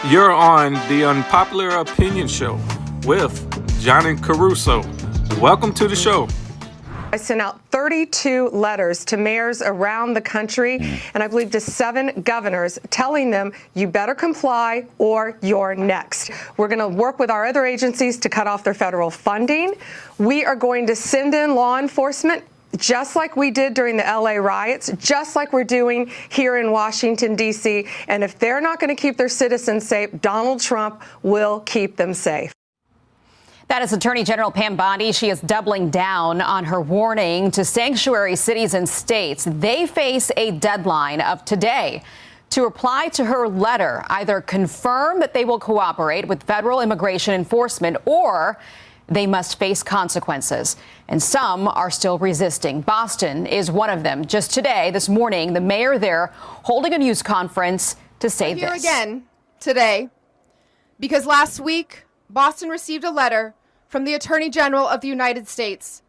You're on the Unpopular Opinion Show with Johnny Caruso. Welcome to the show. I sent out 32 letters to mayors around the country, and I believe to 7 governors, telling them you better comply or you're next. We're going to work with our other agencies to cut off their federal funding. We are going to send in law enforcement, just like we did during the LA riots, just like we're doing here in Washington, D.C. And if they're not going to keep their citizens safe, Donald Trump will keep them safe. That is Attorney General Pam Bondi. She is doubling down on her warning to sanctuary cities and states. They face a deadline of today to reply to her letter, either confirm that they will cooperate with federal immigration enforcement or they must face consequences. And some are still resisting. Boston is one of them. Just today, this morning, the mayor there holding a news conference to say this. Here again today because last week, Boston received a letter from the Attorney General of the United States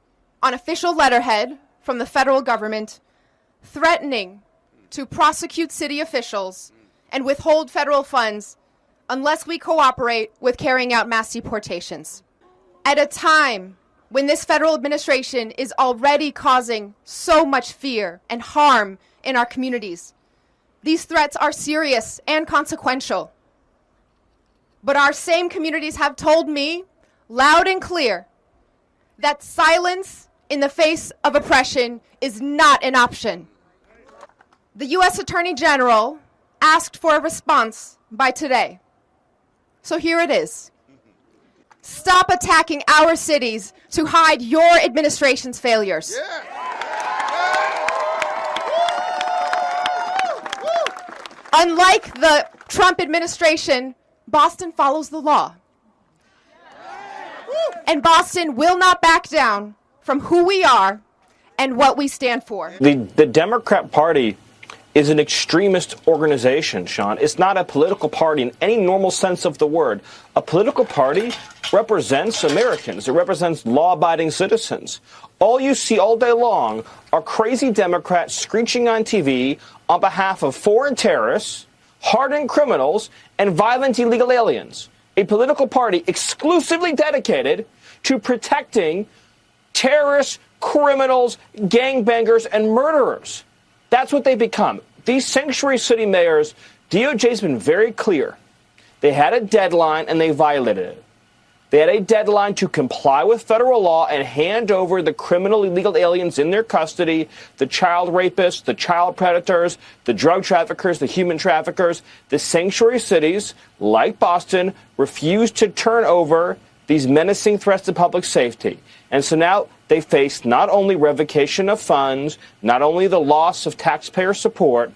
on official letterhead from the federal government threatening to prosecute city officials and withhold federal funds unless we cooperate with carrying out mass deportations. At a time when this federal administration is already causing so much fear and harm in our communities, these threats are serious and consequential. But our same communities have told me loud and clear that silence in the face of oppression is not an option. The U.S. Attorney General asked for a response by today. So here it is. Stop attacking our cities to hide your administration's failures. Unlike the Trump administration, Boston follows the law. And Boston will not back down from who we are and what we stand for. The Democrat Party is an extremist organization, Sean. It's not a political party in any normal sense of the word. A political party represents Americans. It represents law-abiding citizens. All you see all day long are crazy Democrats screeching on TV on behalf of foreign terrorists, hardened criminals, and violent illegal aliens. A political party exclusively dedicated to protecting terrorists, criminals, gangbangers, and murderers. That's what they become. These sanctuary city mayors, DOJ's been very clear. They had a deadline and they violated it. They had a deadline to comply with federal law and hand over the criminal illegal aliens in their custody, the child rapists, the child predators, the drug traffickers, the human traffickers. The sanctuary cities, like Boston, refused to turn over these menacing threats to public safety. And so now they face not only revocation of funds, not only the loss of taxpayer support,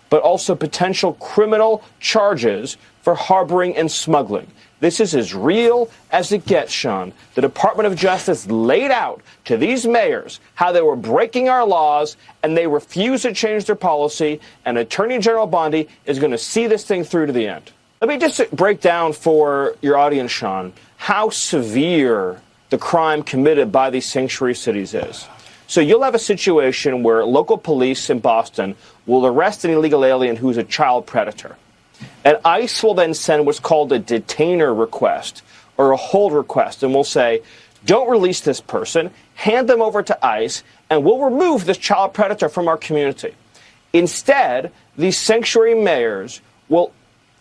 but also potential criminal charges for harboring and smuggling. This is as real as it gets, Sean. The Department of Justice laid out to these mayors how they were breaking our laws, and they refused to change their policy, and Attorney General Bondi is going to see this thing through to the end. Let me just break down for your audience, Sean, how severe the crime committed by these sanctuary cities is. So you'll have a situation where local police in Boston will arrest an illegal alien who's a child predator. And ICE will then send what's called a detainer request or a hold request, and will say, don't release this person, hand them over to ICE, and we'll remove this child predator from our community. Instead, these sanctuary mayors will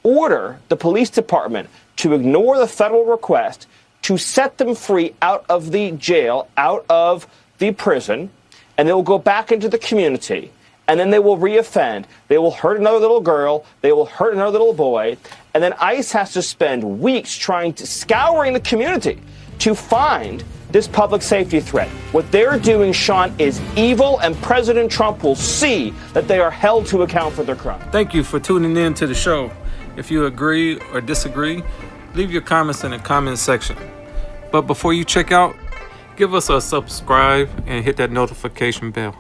order the police department to ignore the federal request to set them free out of the jail, out of the prison, and they will go back into the community. And then they will reoffend. They will hurt another little girl. They will hurt another little boy. And then ICE has to spend weeks scouring the community to find this public safety threat. What they're doing, Sean, is evil, and President Trump will see that they are held to account for their crime. Thank you for tuning in to the show. If you agree or disagree, leave your comments in the comment section. But before you check out, give us a subscribe and hit that notification bell.